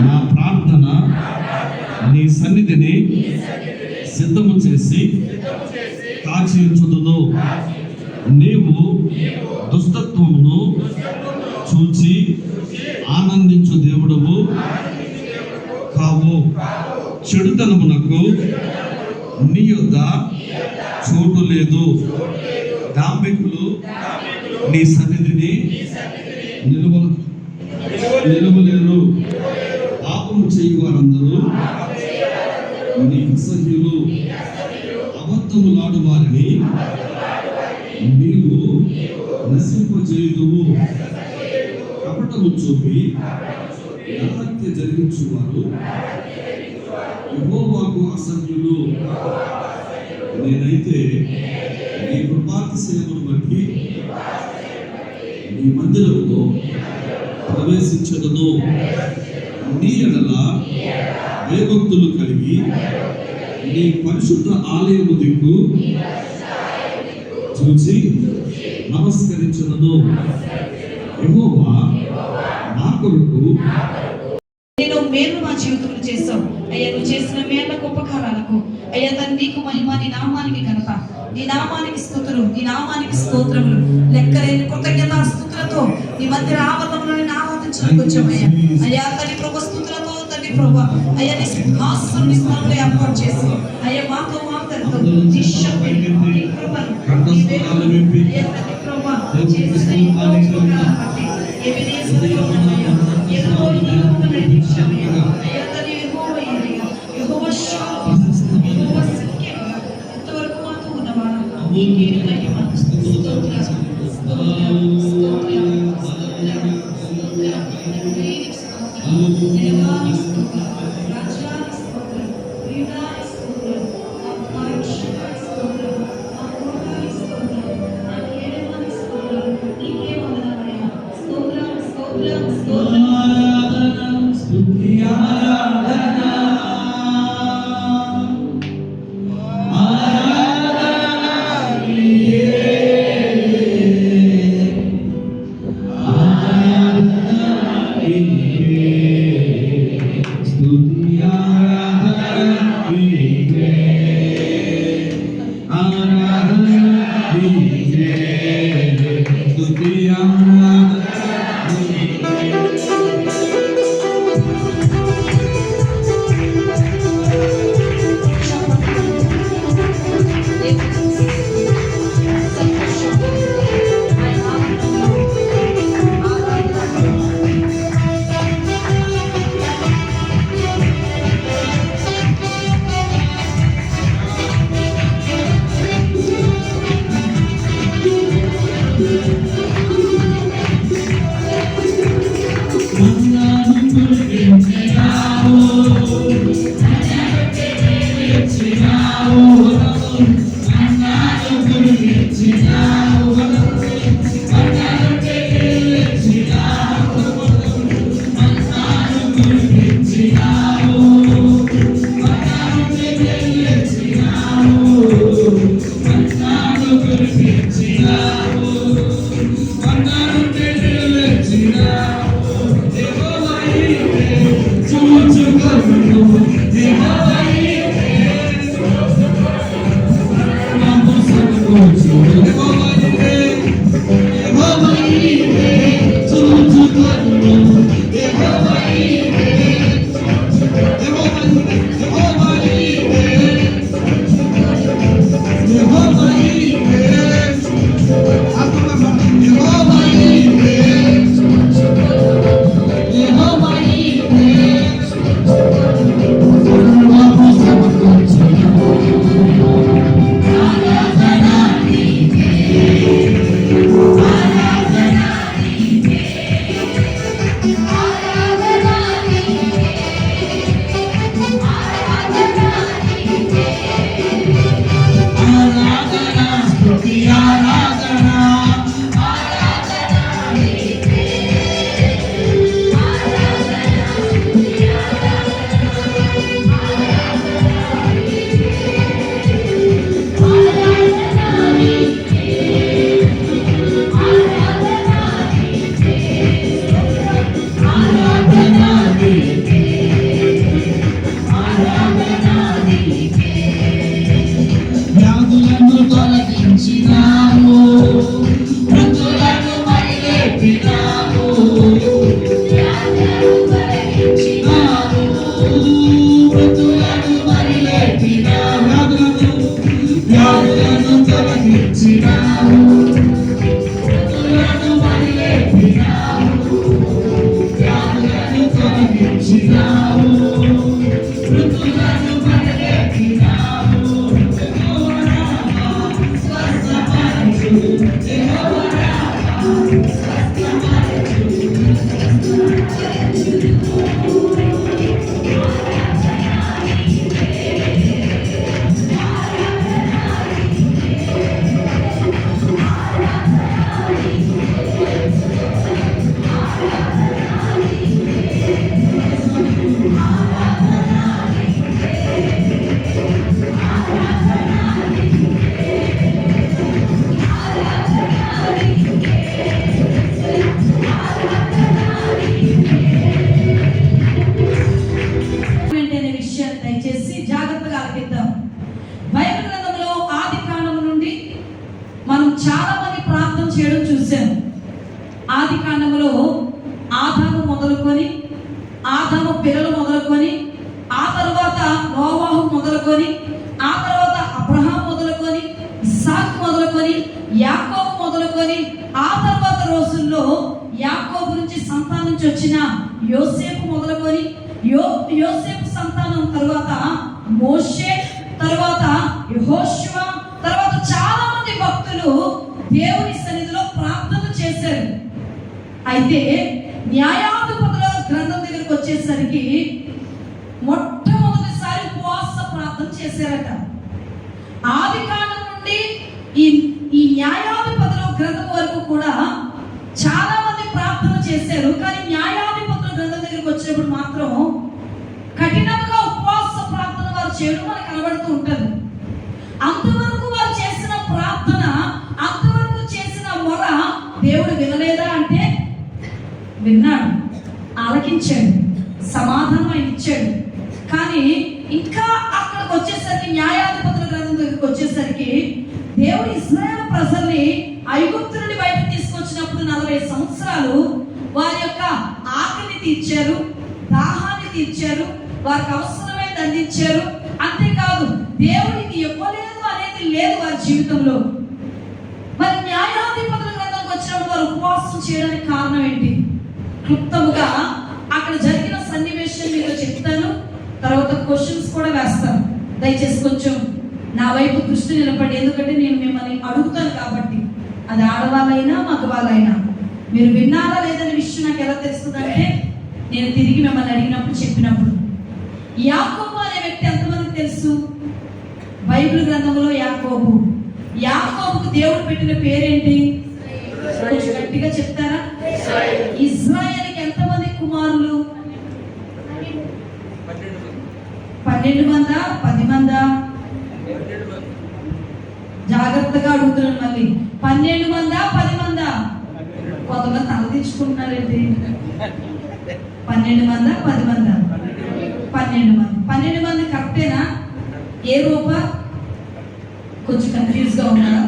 నా ప్రార్థన నీ సన్నిధిని సిద్ధము చేసి కాచి ఉంచుదును. నీవు దుష్టత్వమును చూచి ఆనందించు దేవుడవు కావు. చెడుతనమునకు నీ యొద్ద చోటు లేదు. డాంబికులు నీ సన్నిధిని నిలవలేరు. పాపము చేయు వారందరూ నీ అసహ్యులు. అబద్ధములాడు వారిని నీవు నశింపజేయుదువు. కపటము చూపి నరహత్య జరిగించువారు యెహోవాకు అసహ్యులు. నేనైతే నీ కృపాతిశయమును బట్టి నీ మందిరములో ప్రవేశించదను. నీ ఎడల భయభక్తులు కలిగి నీ పరిశుద్ధ ఆలయము దిక్కు చూచి నమస్కరించదను. యెహోవా నా కొరకు నేను మేలు మా జీవితంలో చేశావు అయ్యా. నువ్వు చేసిన మేళ్లకు ఉపకారాలకు అయ్యా తండ్రి నీకు మహిమ, నీ నామానికి ఘనత, నీ నామానికి స్తుతులు, నీ నామానికి స్తోత్రములు. లెక్కలేని కృతజ్ఞతా స్తుతులతో నీ మందిర ఆవరణంలో నేను ఆరాధించడానికి వచ్చామయ్యా. అయ్యా తండ్రి ప్రభు స్తుతులతో తండ్రి ప్రభు అయ్యా నీ సింహాసనం స్థలంలో ఏర్పాటు చేసి అయ్యా మాతో మాట్లాడుతూ నీ శక్తిని, నీ కృపను, నీ వేలును అయ్యా తండ్రి ప్రభు చేసిన ఈ ఉపకారాలను బట్టి ఎబెనేజరుగా ఉన్నామయ్యా. యెహోవా నీకు నడిపించామయ్యా. అయ్యా తండ్రి యెహోవా ఎరిగా, యెహోవా శాంతి, యెహోవా సత్యం ఇంతవరకు మాతో ఉన్నవాడు నీకే మహిమ, స్తోత్రం, స్తోత్రం, స్తోత్రం, దేవానికి స్తోత్రం, రాజ్యానికి స్తోత్రం, ప్రియుడానికి స్తోత్రం, ఆత్మాక్షానికి స్తోత్రం, ఆత్మకానికి స్తోత్రం, నా కేడమానికి స్తోత్రం. నీకే వందనాలయ్యా. స్తోత్రం, స్తోత్రం, స్తోత్రం. స్తుతి ఆరాధన చేయడం చూశాను. ఆది కాండములో ఆదాము మొదలుకొని, ఆదాము పిల్లలు మొదలుకొని, ఆ తర్వాత నోవాహు మొదలుకొని, ఆ తర్వాత అబ్రహాం మొదలుకొని, ఇస్సాకు మొదలుకొని, యాకోబు మొదలుకొని, ఆ తర్వాత రోజుల్లో యాకోబు నుంచి సంతానం నుంచి వచ్చిన యోసేపు మొదలుకొని, యోసేపు సంతానం తర్వాత మోషే, తర్వాత యెహోషువ, తర్వాత చాలా మంది భక్తులు దేవుని సన్నిధిలో ప్రార్థన చేశారు. అయితే న్యాయాధిపతుల గ్రంథం దగ్గరికి వచ్చేసరికి మొట్టమొదటిసారి ఉపవాస ప్రార్థన చేశారట. ఆది కాండం నుండి ఈ న్యాయాధిపతుల గ్రంథం వరకు కూడా చాలా మంది ప్రార్థన చేశారు. కానీ న్యాయాధిపతుల గ్రంథం దగ్గరికి వచ్చినప్పుడు మాత్రం కఠినంగా ఉపవాస ప్రార్థన వారు చేయడం మనకు కనబడుతూ ఉంటుంది. అంతవరకు వారు చేసిన ప్రార్థన, అంతవరకు చేసిన మొర దేవుడు వినలేదా అంటే విన్నాడు, ఆలకించాడు, సమాధానం ఆయన ఇచ్చాడు. కానీ ఇంకా అక్కడికి వచ్చేసరికి, న్యాయాధిపతుల గ్రంథం దగ్గరికి వచ్చేసరికి, దేవుడు ఇశ్రాయేలు ప్రజల్ని ఐగుప్తు నుండి బయటకు తీసుకొచ్చినప్పుడు 40 సంవత్సరాలు వారి యొక్క ఆకలిని తీర్చారు, దాహాన్ని తీర్చారు, వారికి అవసరమైనది అందించారు. అంతేకాదు దేవుడికి ఇవ్వలేదు అనేది లేదు వారి జీవితంలో. మరి న్యాయాధిపతుల గ్రంథంకి వచ్చినప్పుడు వారు ఉపవాసం చేయడానికి కారణం ఏంటి? క్లుప్తముగా అక్కడ జరిగిన సన్నివేశం మీతో చెప్తాను, తర్వాత క్వశ్చన్స్ కూడా వేస్తాను. దయచేసి కొంచెం నా వైపు దృష్టి నిలబడి, ఎందుకంటే నేను మిమ్మల్ని అడుగుతాను కాబట్టి. అది ఆడవాళ్ళైనా మగవాళ్ళైనా మీరు విన్నారా లేదనే విషయం నాకు ఎలా తెలుస్తుందంటే, నేను తిరిగి మిమ్మల్ని అడిగినప్పుడు, చెప్పినప్పుడు. యాకోబు అనే వ్యక్తి ఎంతమందికి తెలుసు? బైబిల్ గ్రంథంలో యాకోబు. యాకోబుకు దేవుడు పెట్టిన పేరేంటి? కొంచెం గట్టిగా చెప్తారా? ఇశ్రాయేలుకి ఎంతమంది కుమారులు? 12 మందా 10 మందా? జాగ్రత్తగా అడుగుతున్నాను మళ్ళీ. 12 మందా 10 మందా? కొంతమంది తలదించుకుంటున్నారండి. 12 మందా 10 మందా? 12 మంది. 12 మంది కరెక్టేనా? ఏ రూప? కొంచెం కన్ఫ్యూజ్ గా ఉన్నారా?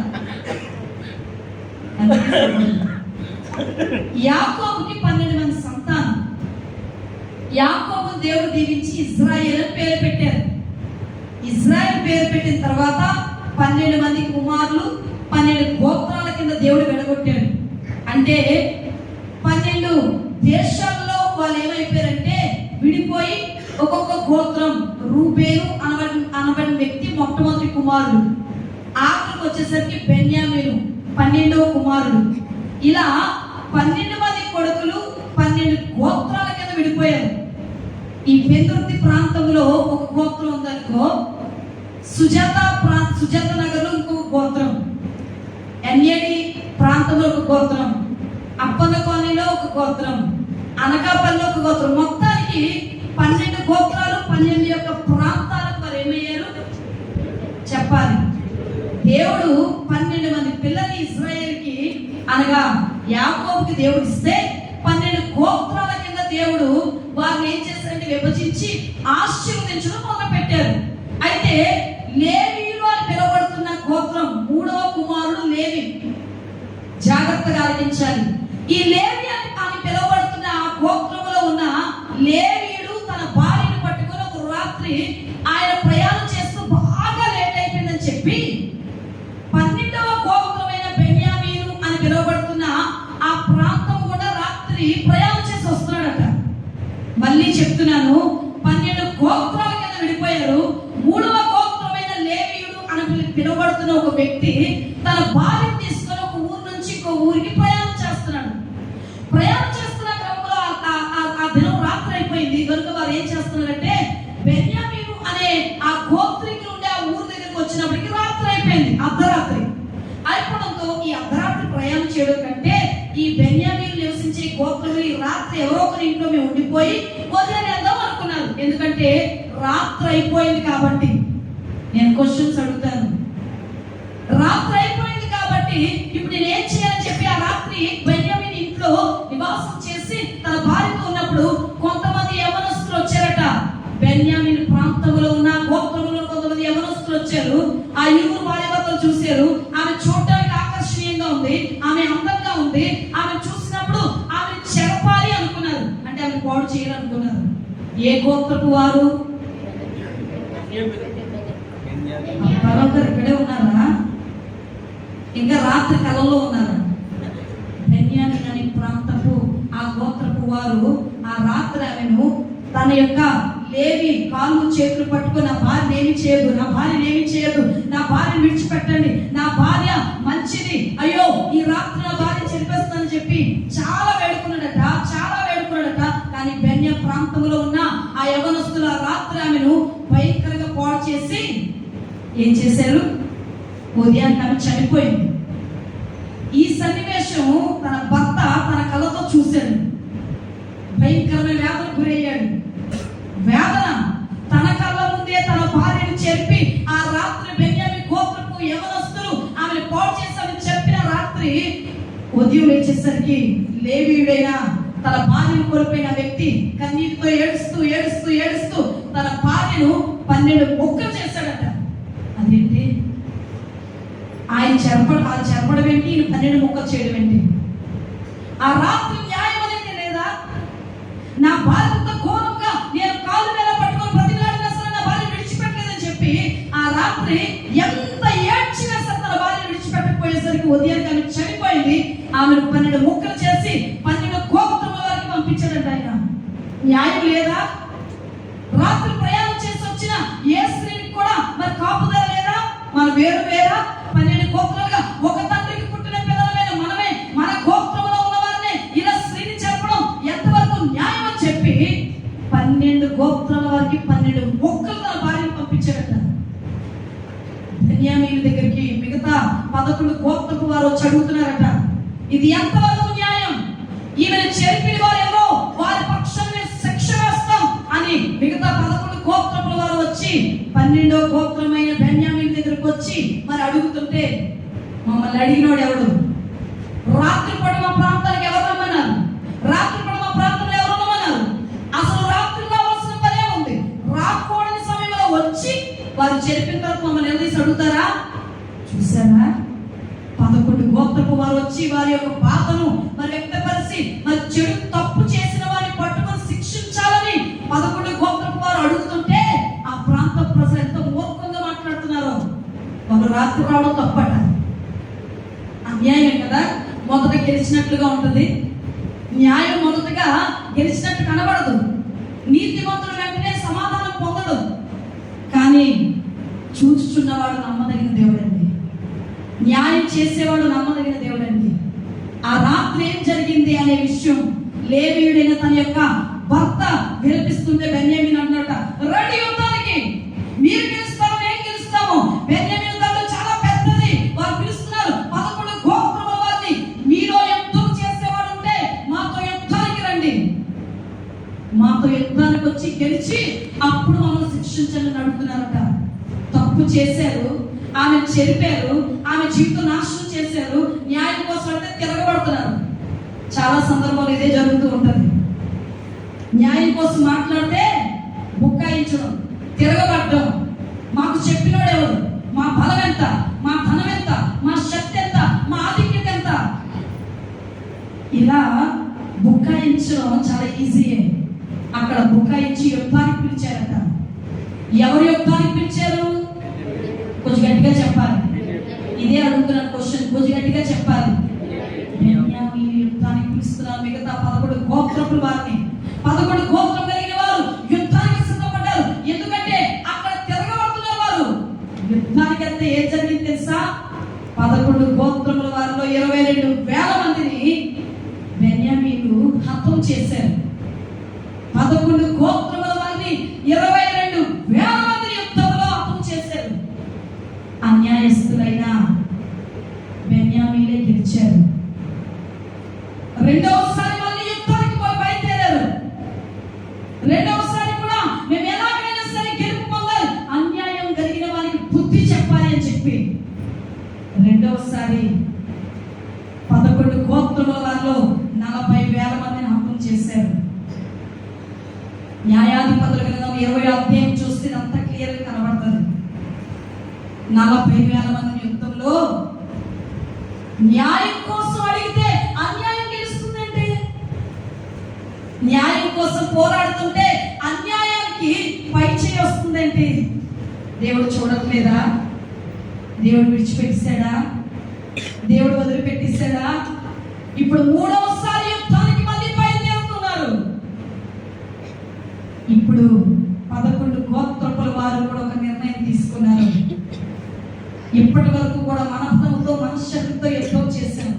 యాకోబుకి 12 మంది సంతానం. యాకోబు దేవుడు దీవించి ఇశ్రాయేలు అని పేరు పెట్టారు. ఇశ్రాయేలు పేరు పెట్టిన తర్వాత 12 మంది కుమారులు, 12 గోత్రాల కింద దేవుడు విడగొట్టాడు. అంటే 12 దేశాల్లో వాళ్ళు ఏమైపోయారంటే విడిపోయి ఒక్కొక్క గోత్రం. రూబేను అనబడిన వ్యక్తి మొట్టమొదటి కుమారుడు. ఆఖరికి వచ్చేసరికి బెన్యామీను 12వ కుమారుడు. ఇలా 12 మంది కొడుకులు 12 గోత్రాల కింద విడిపోయారు. ఈ పెందుర్తి ప్రాంతంలో ఒక గోత్రం ఉందనుకో, సుజాత నగర్లో ఇంకొక గోత్రం, ఎన్ఏడి ప్రాంతంలో ఒక గోత్రం, అప్పన్న కాలనీలో ఒక గోత్రం, అనకాపల్లిలో ఒక గోత్రం. మొత్తానికి 12 గోత్రాలు, 12 యొక్క ప్రాంతాలకు వారు ఏమయ్యారు చెప్పాలి. దేవుడు 12 మంది పిల్లల్ని ఇశ్రాయేలుకి అనగా యాకోబుకి దేవుడు ఇస్తే 12 గోత్రాల కింద దేవుడు వారిని ఏం చేశారంటే విభజించి ఆశీర్వదించడం మొదలు పెట్టారు. అయితే లేవీయులు అని పిలువబడుతున్న గోత్రం 3వ కుమారుడు లేవి. జాగ్రత్తగా ఆలకించాలి. ఈ లేవి అని పిలువబడుతున్న ఆ గోత్రంలో ఉన్న లేవీయుడు తన భార్యను పట్టుకొని ఒక రాత్రి ఆయన ప్రయాణం చేస్తూ బాగా లేట్ అయిపోయిందని చెప్పి 12వ గోత్రమైన బెన్యామీను అని పిలువబడుతున్న ఆ ప్రాంతం కూడా రాత్రి ప్రయాణం చేసి వస్తున్నాడట. మళ్ళీ చెప్తున్నాను, 12 గోత్రాల కింద విడిపోయారు. 3వ గోత్రమైన లేవీయుడు అని పిలువబడుతున్న ఒక వ్యక్తి తన భార్యను తీసుకొని ఒక ఊరు నుంచి ఇంకో ఊరికి ప్రయాణం చేస్తున్నాడు. ప్రయాణం చేస్తున్న క్రమంలో ఆ దినం రాత్రి అయిపోయింది కనుక వారు ఏం చేస్తున్నారంటే, బెన్యామీను అనే ఆ గోత్రికులు ఉండే ఆ ఊరు దగ్గరికి వచ్చినప్పటికి రాత్రి అయిపోయింది. అర్ధరాత్రి అయిపోవడంతో ఈ అర్ధరాత్రి ప్రయాణం చేయడం కంటే ఈ బెన్యామీను నివసించే గోత్రులు ఈ రాత్రి ఎవరో ఒకరి ఇంట్లో మేము ఉండిపోయి వదిలేద్దాం అనుకున్నారు. ఎందుకంటే రాత్రి అయిపోయింది కాబట్టి. నేను క్వశ్చన్స్ అడుగుతాను. రాత్రి అయిపోయింది కాబట్టి ఇప్పుడు నేను ఏం చేయాలని చెప్పి ఆ రాత్రి బెన్యామీను ఇంట్లో నివాసం చేసి తన భార్యతో ఉన్నప్పుడు కొంతమంది యవనస్తులు వచ్చారట. బెన్యామీను ప్రాంతంలో ఉన్న గోత్రంలో కొంతమంది యవనస్తులు వచ్చారు. ఆ ఇరువురు భార్య భర్తలు చూశారు. ఆమె చూడటానికి ఆకర్షణీయంగా ఉంది, ఆమె అందంగా ఏ గోత్రపు వారు? మరొకరు ఇక్కడే ఉన్నారా? ఇంకా రాత్రి కలలో ఉన్నారా? బెన్యామీను అనే ప్రాంతపు ఆ గోత్రపు వారు ఆ రాత్రి ఆమెను తన యొక్క లేవి కాళ్ళు చేతులు పట్టుకుని, నా భార్య ఏమి చేయదు, నా భార్య ఏమి చేయదు, నా భార్య విడిచిపెట్టండి, నా భార్య మంచిది, అయ్యో ఈ రాత్రి నా భార్య చనిపేస్తానని చెప్పి చాలా వేడుకున్నాడట, చాలా వేడుకున్నాడట. కానీ బెన్యా ప్రాంతంలో ఉన్న ఆ యవనస్తులు ఆ రాత్రి ఆమెను భయంకరంగా పాడు చేసి ఏం చేశారు? ఉదయాన్ని ఆమె చనిపోయింది. ఈ సన్నివేశం తన భర్త తన కళ్ళతో చూశాడు. భయంకరమైన వేదన గురయ్యాడు. వేదన తన కళ్ళ ముందే తన భార్యను చెప్పి ఆ రాత్రి బెన్యామీను గోత్రపు యవనస్తులు ఆమెను పాడు చేశామని చెప్పిన రాత్రి ఉదయం లేచేసరికి లేవీయుడైన తన భార్యను కోల్పోయిన వ్యక్తి కన్నీటితో ఏడుస్తూ ఏడుస్తూ ఏడుస్తూ తన భార్యను 12 ముక్కలు చేశాడట. అదేంటి? ఆయన చెరపడం ఏంటి? 12 ముక్కలు చేయడం ఏంటి? ఆ రాత్రి న్యాయం అనేది లేదా? నా భార్యతో ఘోరంగా నేను కాలు మీద పట్టుకొని ప్రతిలాడినా సరే నా భార్య విడిచిపెట్టలేదని చెప్పి ఆ రాత్రి ఎంత ఏడ్చినా సరే తన భార్య విడిచిపెట్టకపోయేసరికి ఉదయానికి ఆమె చనిపోయింది. ఆమెను 12 ముక్కలు చేసి 12 గోత్రముల వారికి పంపించాడంట ఆయన. న్యాయం లేదా? రాత్రి ప్రయాణం చేసి వచ్చిన ఏ స్త్రీకి కూడా మరి కాపుదల లేదా? మన వేరు వేరా? 12 గోత్రాలుగా ఒక తండ్రికి పుట్టిన పిల్లలమైన మనమే మన గోత్రంలో ఉన్న వారిని ఇలా స్త్రీని చెప్పడం ఎంతవరకు న్యాయం అని చెప్పి 12 గోత్రాల వారికి 12 ముక్కలు తన భార్యను పంపించాడట. బెన్యామీను దగ్గరికి మిగతా 11 గోత్రపు వారు వచ్చి అడుగుతున్నారట, ఇది ఎంతవరకు న్యాయం? ఈమెను చెరిపిన వారు ఎవరో వారి పక్షాన్ని శిక్ష వేస్తాం అని మిగతా 11 గోత్రపుల వారు వచ్చి 12వ గోత్రమైన బెన్యామీను దగ్గరకు వచ్చి మరి అడుగుతుంటే, మమ్మల్ని అడిగినోడు ఎవడు? రాత్రిపూట మా ప్రాంతానికి ఎవరు రమ్మన్నారు? రాత్రిపూట మా ప్రాంతంలో ఎవరు రమ్మన్నారు? అసలు రాత్రి రావాల్సిన పనే ఉంది. రాకూడని సమయంలో వచ్చి వారు చెరిపిన తర్వాత మమ్మల్ని నిలదీసి అడుగుతారా? చూసారా? 11 గోత్రపు వారు వచ్చి వారి యొక్క బాధను మరి వ్యక్తపరిచి మరి చెడు తప్పు చేసిన వారిని పట్టుకొని శిక్షించాలని 11 గోత్రపు వారు అడుగుతుంటే ఆ ప్రాంత ప్రజలు ఎంత మూర్ఖంగా మాట్లాడుతున్నారో. వాళ్ళు రాత్రి రావడం తప్పట. అన్యాయం కదా. మొదట గెలిచినట్లుగా ఉంటుంది. న్యాయం మొదటగా గెలిచినట్టు కనబడదు. నీతిమంతుడు వెంటనే సమాధానం పొందడు. కానీ చూచుచున్నవాడు నమ్మదగిన దేవుడండి. న్యాయం చేసేవాడు నమ్మదగిన దేవుడండి. ఆ రాత్రి ఏం జరిగింది అనే విషయం లేవీయుడైన తన యొక్క భర్త వినిపిస్తుంటే బెన్యామీను అన్నట, రెడీ యుద్ధానికి, మీరు గెలుస్తారో నేను గెలుస్తాము. బెన్యామీను దండు చాలా పెద్దది. వారు పిలుస్తున్నారు 11 గోత్రముల వారిని, మీలో యుద్ధం చేసేవాడు ఉంటే మాతో యుద్ధానికి రండి, మాతో యుద్ధానికి వచ్చి గెలిచి అప్పుడు మమ్మల్ని శిక్షించండి అడుగుతున్నారట. తప్పు చేశారు, ఆమె చెరిపారు, ఆమె జీవితం నాశనం చేశారు. న్యాయం కోసం అంటే తిరగబడుతున్నారు. చాలా సందర్భాలు ఇదే జరుగుతూ ఉంటుంది. న్యాయం కోసం మాట్లాడితే బుక్కాయించడం, తిరగబడడం, మాకు చెప్పినోడు ఎవరు, మా బలం ఎంత, మా ధనం ఎంత, మా శక్తి ఎంత, మా ఆధిక్యత ఎంత, ఇలా బుక్కాయించడం చాలా ఈజీయే. అక్కడ బుక్కాయించి యుద్ధానికి పిలిచారట. ఎవరు యుద్ధానికి పిలిచారు? కొంచెం గట్టిగా చెప్పాలి. ఇదే అడుగుతున్న క్వశ్చన్, కొంచెం గట్టిగా చెప్పాలి. బెన్యామీను యుద్ధానికి పిలుస్తున్నారు. మిగతా 11 గోత్రపుల వారిని, 11 గోత్రం కలిగిన వారు యుద్ధానికి సిద్ధపడ్డారు. ఎందుకంటే అక్కడ తిరగబడుతున్నారు వారు. యుద్ధానికి అయితే ఏం జరిగింది తెలుసా? 11 గోత్రముల వారిలో 22,000 మందిని బెన్యామీను హతం చేశారు. 11 గోత్రముల వారిని 22,000 మందిని యుద్ధంలో హతం చేశారు. అన్యాయస్తులైన బెన్యామీనే గెలిచారు. రెండవసారి మళ్ళీ యుద్ధానికి బయలుదేరారు. రెండవసారి కూడా మేము ఎలాగైనా సరే గెలుపు పొందాలి, అన్యాయం కలిగిన వారికి బుద్ధి చెప్పాలి అని చెప్పి రెండవసారి 11 గోత్రముల వారిలో 40,000 మందిని హతం చేశారు. న్యాయాధిపతుల గ్రంథం 20వ అధ్యాయం చూస్తే అంత క్లియర్గా కనబడుతుంది. 40,000 మంది యుద్ధంలో న్యాయం కోసం అడిగితే అన్యాయం గెలుస్తుందంటే, న్యాయం కోసం పోరాడుతుంటే అన్యాయం ఏంటి? దేవుడు చూడట్లేదా? దేవుడు విడిచిపెట్టేశాడా? దేవుడు వదిలిపెట్టేశాడా? ఇప్పుడు మూడవసారి యుద్ధానికి మళ్ళీ బయలుదేరుతున్నారు. ఇప్పుడు 11 గోత్రపుల వారు కూడా ఒక నిర్ణయం తీసుకున్నారు. ఇప్పటి వరకు కూడా మనతో మనశ్శక్తితో యుద్ధం చేశాం,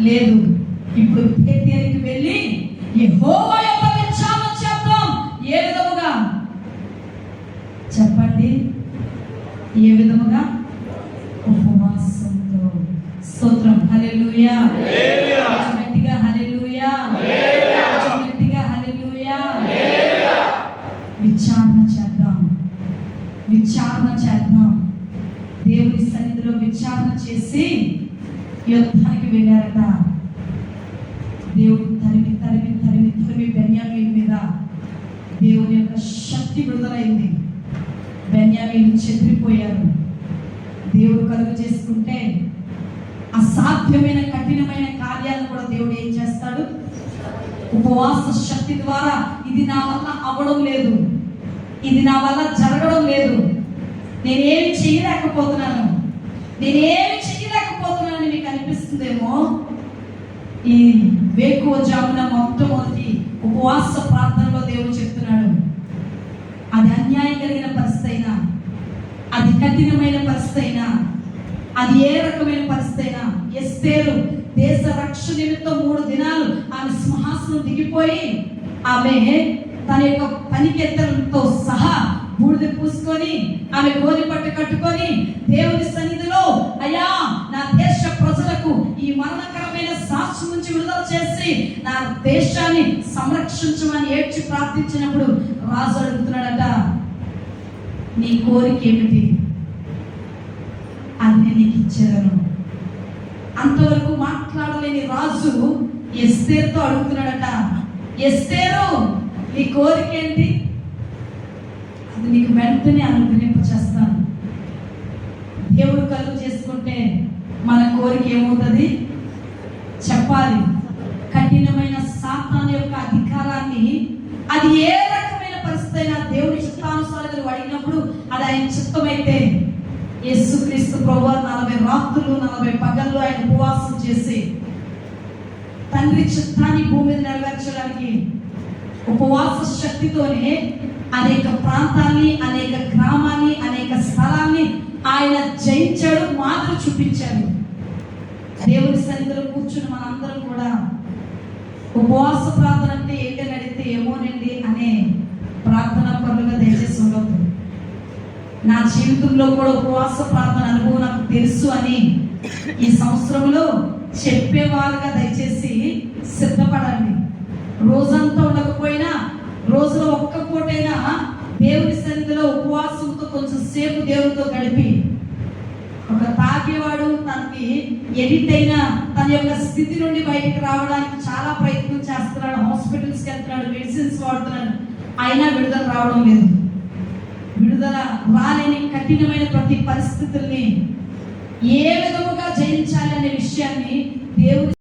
లేదు ఇప్పుడు బేతేలుకి వెళ్ళి యెహోవా యొక్క విచారణ చేద్దాం. ఏ విధముగా చెప్పండి? ఏ విధముగా? ఉపవాసంతో. స్తోత్రం. హల్లెలూయా. గట్టిగా హల్లెలూయా. గట్టిగా హల్లెలూయా. విచారణ చేద్దాం, విచారణ చేద్దాం. దేవుని సన్నిధిలో విచారణ చేసి యుద్ధానికి వెళ్ళారట. దేవుడు తరిమి తరిమి తరిమి తరిమి బెన్యామీను మీద దేవుని యొక్క శక్తి విడుదలైంది. బెన్యామీను చెదిరిపోయారు. దేవుడు కలుగు చేసుకుంటే అసాధ్యమైన కఠినమైన కార్యాలను కూడా దేవుడు ఏం చేస్తాడు? ఉపవాస శక్తి ద్వారా ఇది నా వల్ల అవ్వడం లేదు, ఇది నా వల్ల జరగడం లేదు, నేనేమి చేయలేకపోతున్నాను, నేనేమి చేయలేకపోతున్నానని మీకు అనిపిస్తుందేమో. ఈ వేకువజామున మొట్టమొదటి ఉపవాస ప్రార్థనలో దేవుడు చెప్తున్నాడు, అది అన్యాయం కలిగిన పరిస్థితి అయినా, అది కఠినమైన పరిస్థితి అయినా, అది ఏ రకమైన పరిస్థితి అయినా, ఎస్తేరు దేశ రక్షణ నిమిత్తం 3 దినాలు ఆమె సింహాసనం దిగిపోయి ఆమె తన యొక్క పనికెత్తలతో సహా బూడిద పూసుకొని ఆమె గోని పట్టు కట్టుకొని దేవుని సన్నిధిలో, అయ్యా నా దేశ ప్రజలకు ఈ మరణకరమైన సాక్షి నుంచి విడుదల చేసి నా దేశాన్ని సంరక్షించమని ఏడ్చి ప్రార్థించినప్పుడు రాజు అడుగుతున్నాడట, నీ కోరిక ఏమిటి? అది నేను నీకు ఇచ్చేదను. అంతవరకు మాట్లాడలేని రాజు ఎస్తేరుతో అడుగుతున్నాడట, ఎస్తేరు నీ కోరిక ఏంటి? అది నీకు వెంటనే అనుగ్రహింప చేస్తాను. దేవుడు కలుగు చేసుకుంటే మన కోరిక ఏమవుతుంది? చెప్పాలి. కఠినమైన సాతాను యొక్క అధికారాన్ని, అది ఏ రకమైన పరిస్థితి అయినా దేవుని చిత్తానుసారంగా అడిగినప్పుడు అది ఆయన చిత్తమైతే, యేసుక్రీస్తు ప్రభువు 40 రాత్రులు 40 పగళ్ళు ఆయన ఉపవాసం చేసి తండ్రి చిత్తాన్ని భూమి మీద నెరవేర్చడానికి ఉపవాస శక్తితోనే అనేక ప్రాంతాన్ని, అనేక గ్రామాన్ని, అనేక స్థలాన్ని ఆయన జయించాడు, మాదిరి చూపించాడు. దేవుని సన్నిధిలో కూర్చుని మనందరం కూడా ఉపవాస ప్రార్థన అంటే ఏంటని అడిగితే ఏమోనండి అనే ప్రార్థన పరులుగా దయచేసి ఉండవద్దు. నా జీవితంలో కూడా ఉపవాస ప్రార్థన అనుభవం నాకు తెలుసు అని ఈ సంవత్సరంలో చెప్పేవారుగా దయచేసి సిద్ధపడండి. రోజంతా ఉండకపోయినా రోజులో ఒక్క పూటైనా దేవుని సన్నిధిలో ఉపవాసంతో కొంచెం సేపు దేవునితో గడిపి, ఒక తాగేవాడు తనకి ఎడిట్ అయినా తన యొక్క స్థితి నుండి బయటకు రావడానికి చాలా ప్రయత్నం చేస్తున్నాడు, హాస్పిటల్స్కి వెళ్తున్నాడు, మెడిసిన్స్ వాడుతున్నాడు, అయినా విడుదల రావడం లేదు. విడుదల రాలేని కఠినమైన ప్రతి పరిస్థితుల్ని ఏ విధముగా జయించాలి అనే విషయాన్ని దేవుని